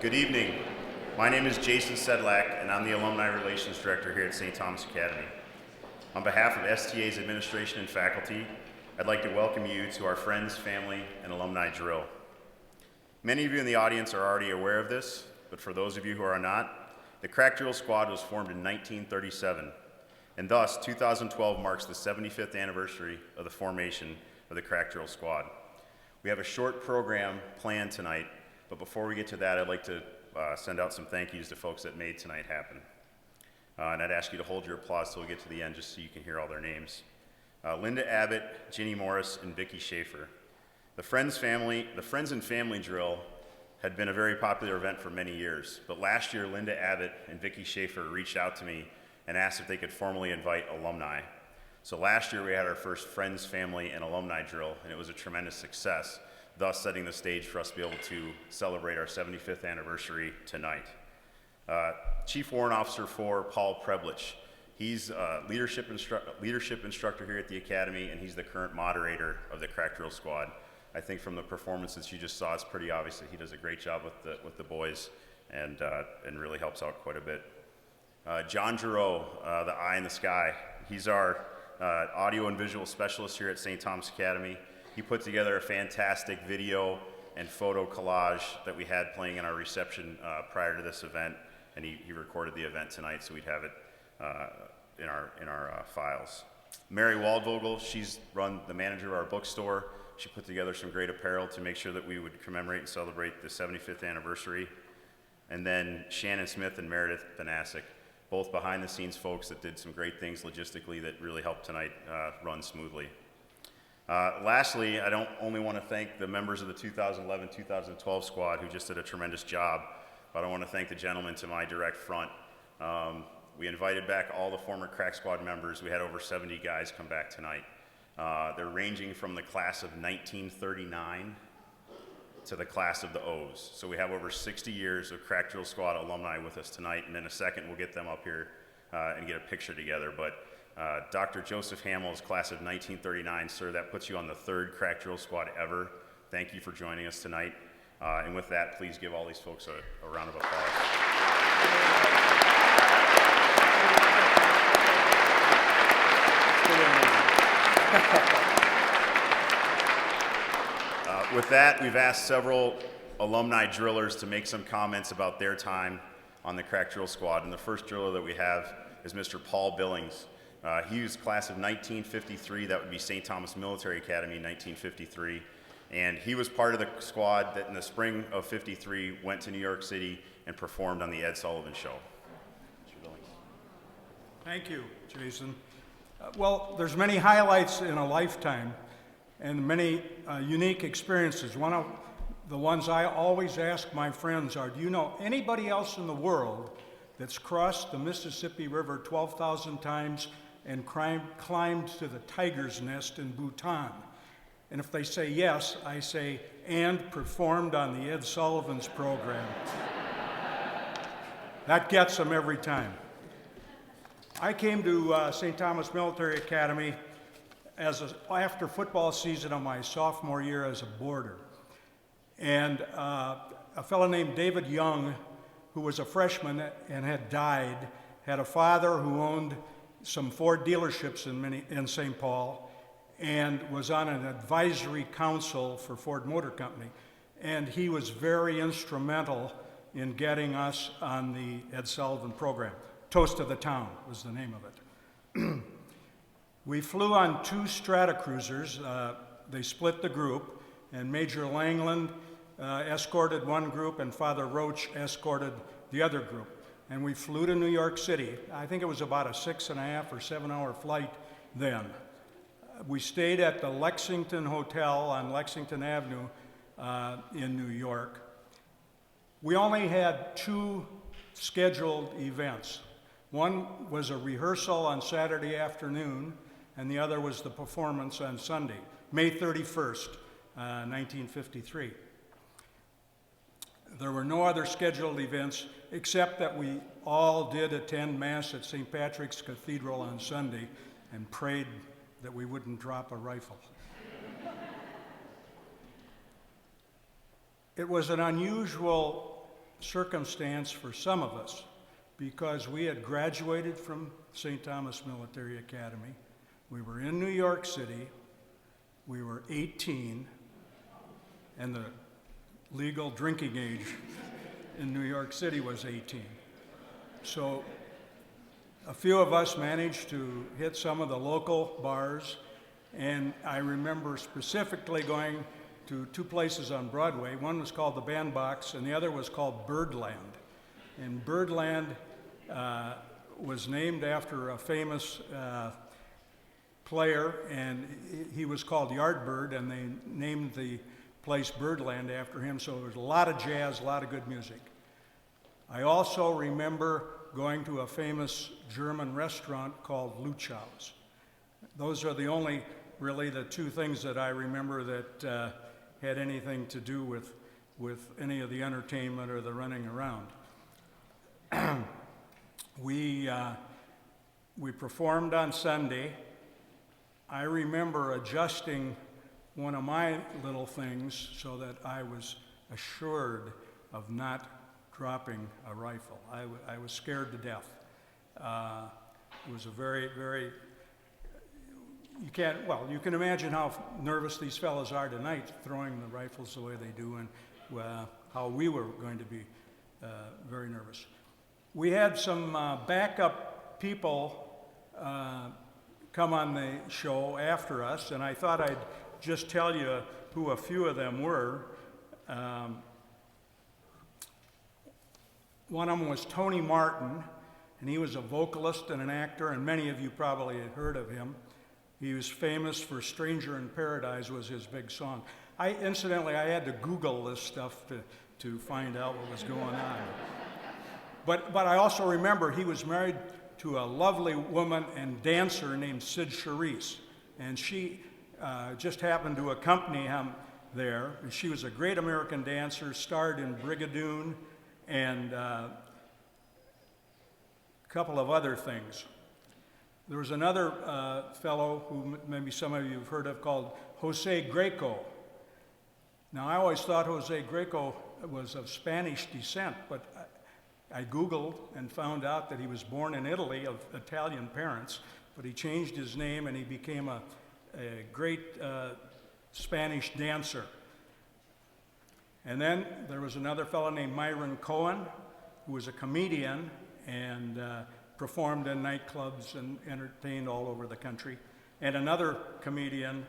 Good evening. My name is Jason Sedlak, and I'm the Alumni Relations Director here at St. Thomas Academy. On behalf of STA's administration and faculty, I'd like to welcome you to our Friends, Family, and Alumni Drill. Many of you in the audience are already aware of this, but for those of you who are not, the Crack Drill Squad was formed in 1937, and thus 2012 marks the 75th anniversary of the formation of the Crack Drill Squad. We have a short program planned tonight, but before we get to that, I'd like to send out some thank yous to folks that made tonight happen. And I'd ask you to hold your applause till we get to the end just so you can hear all their names. Linda Abbott, Ginny Morris, and Vicki Schaefer. The Friends and Family Drill had been a very popular event for many years, but last year Linda Abbott and Vicki Schaefer reached out to me and asked if they could formally invite alumni. So last year we had our first Friends, Family, and Alumni Drill, and it was a tremendous success, thus setting the stage for us to be able to celebrate our 75th anniversary tonight. Chief Warrant Officer 4, Paul Preblich. He's a leadership instructor here at the Academy, and he's the current moderator of the Crack Drill Squad. I think from the performances you just saw, it's pretty obvious that he does a great job with the boys and really helps out quite a bit. John Giroux, the eye in the sky. He's our audio and visual specialist here at St. Thomas Academy. He put together a fantastic video and photo collage that we had playing in our reception prior to this event, and he recorded the event tonight, so we'd have it in our files. Mary Waldvogel, she's the manager of our bookstore. She put together some great apparel to make sure that we would commemorate and celebrate the 75th anniversary. And then Shannon Smith and Meredith Banasic, both behind the scenes folks that did some great things logistically that really helped tonight run smoothly. Lastly, I don't only want to thank the members of the 2011-2012 squad who just did a tremendous job, but I want to thank the gentlemen to my direct front. We invited back all the former Crack Squad members. We had over 70 guys come back tonight. They're ranging from the class of 1939 to the class of the O's. So we have over 60 years of Crack Drill Squad alumni with us tonight, and in a second we'll get them up here and get a picture together. But Dr. Joseph Hamill's class of 1939, sir, that puts you on the 3rd Crack Drill Squad ever. Thank you for joining us tonight. And with that, please give all these folks a round of applause. With that, we've asked several alumni drillers to make some comments about their time on the Crack Drill Squad. And the first driller that we have is Mr. Paul Billings. He was class of 1953, that would be St. Thomas Military Academy in 1953. And he was part of the squad that in the spring of '53 went to New York City and performed on the Ed Sullivan Show. Mr. Billings. Thank you, Jason. Well, there's many highlights in a lifetime and many unique experiences. One of the ones I always ask my friends are, do you know anybody else in the world that's crossed the Mississippi River 12,000 times and climbed to the tiger's nest in Bhutan? And if they say yes, I say, and performed on the Ed Sullivan's program. That gets them every time. I came to St. Thomas Military Academy after football season of my sophomore year as a boarder. And a fellow named David Young, who was a freshman and had died, had a father who owned some Ford dealerships in St. Paul and was on an advisory council for Ford Motor Company. And he was very instrumental in getting us on the Ed Sullivan program. Toast of the Town was the name of it. We flew on 2 Stratocruisers. They split the group, and Major Langland escorted one group and Father Roach escorted the other group. And we flew to New York City. I think it was about a 6.5 or 7-hour flight then. We stayed at the Lexington Hotel on Lexington Avenue in New York. We only had 2 scheduled events. One was a rehearsal on Saturday afternoon, and the other was the performance on Sunday, May 31st, 1953. There were no other scheduled events except that we all did attend Mass at St. Patrick's Cathedral on Sunday and prayed that we wouldn't drop a rifle. It was an unusual circumstance for some of us because we had graduated from St. Thomas Military Academy. We were in New York City. We were 18, and the legal drinking age in New York City was 18. So a few of us managed to hit some of the local bars, and I remember specifically going to two places on Broadway. One was called the Bandbox, and the other was called Birdland. And Birdland was named after a famous player, and he was called Yardbird, and they named the place Birdland after him, so there was a lot of jazz, a lot of good music. I also remember going to a famous German restaurant called Luchau's. Those are the only, really, the two things that I remember that had anything to do with any of the entertainment or the running around. We performed on Sunday. I remember adjusting one of my little things so that I was assured of not dropping a rifle. I was scared to death. It was a very, very, you can imagine how nervous these fellows are tonight throwing the rifles the way they do, and how we were going to be very nervous. We had some backup people come on the show after us, and I thought I'd just tell you who a few of them were. One of them was Tony Martin, and he was a vocalist and an actor, and many of you probably had heard of him. He was famous for Stranger in Paradise was his big song. Incidentally, I had to Google this stuff to find out what was going on. But I also remember he was married to a lovely woman and dancer named Sid Charisse, and she just happened to accompany him there. And she was a great American dancer, starred in Brigadoon and a couple of other things. There was another fellow who maybe some of you have heard of called Jose Greco. Now, I always thought Jose Greco was of Spanish descent, but I Googled and found out that he was born in Italy of Italian parents, but he changed his name and he became a great Spanish dancer. And then there was another fellow named Myron Cohen, who was a comedian and performed in nightclubs and entertained all over the country. And another comedian,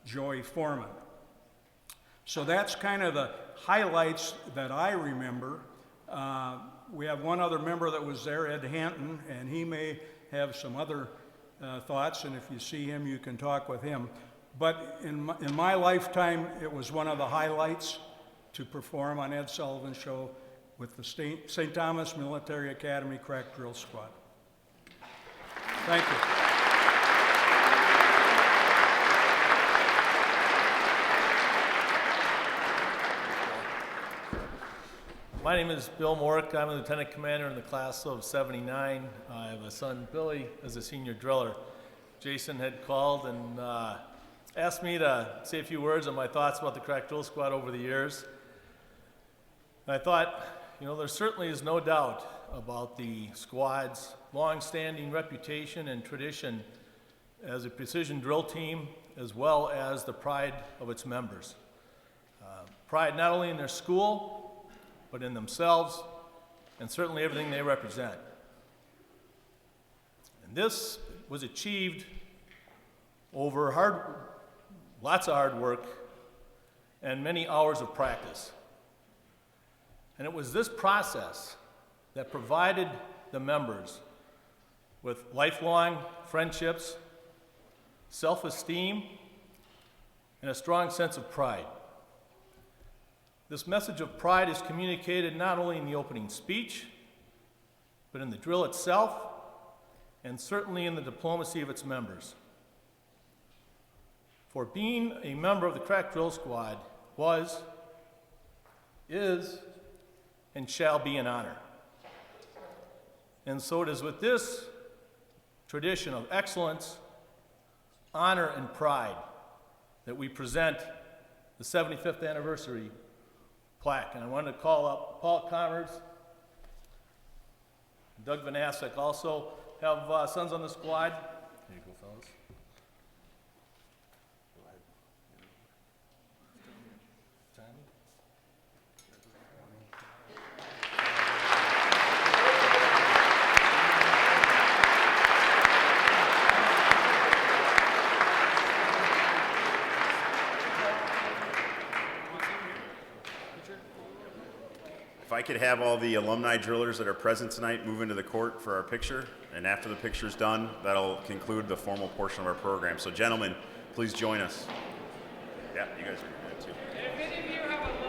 Joey Foreman. So that's kind of the highlights that I remember. We have one other member that was there, Ed Hanton, and he may have some other thoughts, and if you see him, you can talk with him. But in my lifetime, it was one of the highlights to perform on Ed Sullivan's show with the St. Thomas Military Academy Crack Drill Squad. Thank you. My name is Bill Morick. I'm a lieutenant commander in the class of 79. I have a son, Billy, as a senior driller. Jason had called and asked me to say a few words on my thoughts about the Crack Drill Squad over the years. And I thought, there certainly is no doubt about the squad's long-standing reputation and tradition as a precision drill team, as well as the pride of its members. Pride not only in their school, but in themselves, and certainly everything they represent. And this was achieved over lots of hard work and many hours of practice. And it was this process that provided the members with lifelong friendships, self-esteem, and a strong sense of pride. This message of pride is communicated not only in the opening speech, but in the drill itself, and certainly in the diplomacy of its members. For being a member of the Crack Drill Squad was, is, and shall be an honor. And so it is with this tradition of excellence, honor, and pride that we present the 75th anniversary plaque. And I wanted to call up Paul Commerce, Doug Vanasek also have sons on the squad. Here you go, fellas. Tommy? If I could have all the alumni drillers that are present tonight move into the court for our picture, and after the picture's done, that'll conclude the formal portion of our program. So gentlemen, please join us. Yeah, you guys are good too. If any of you have a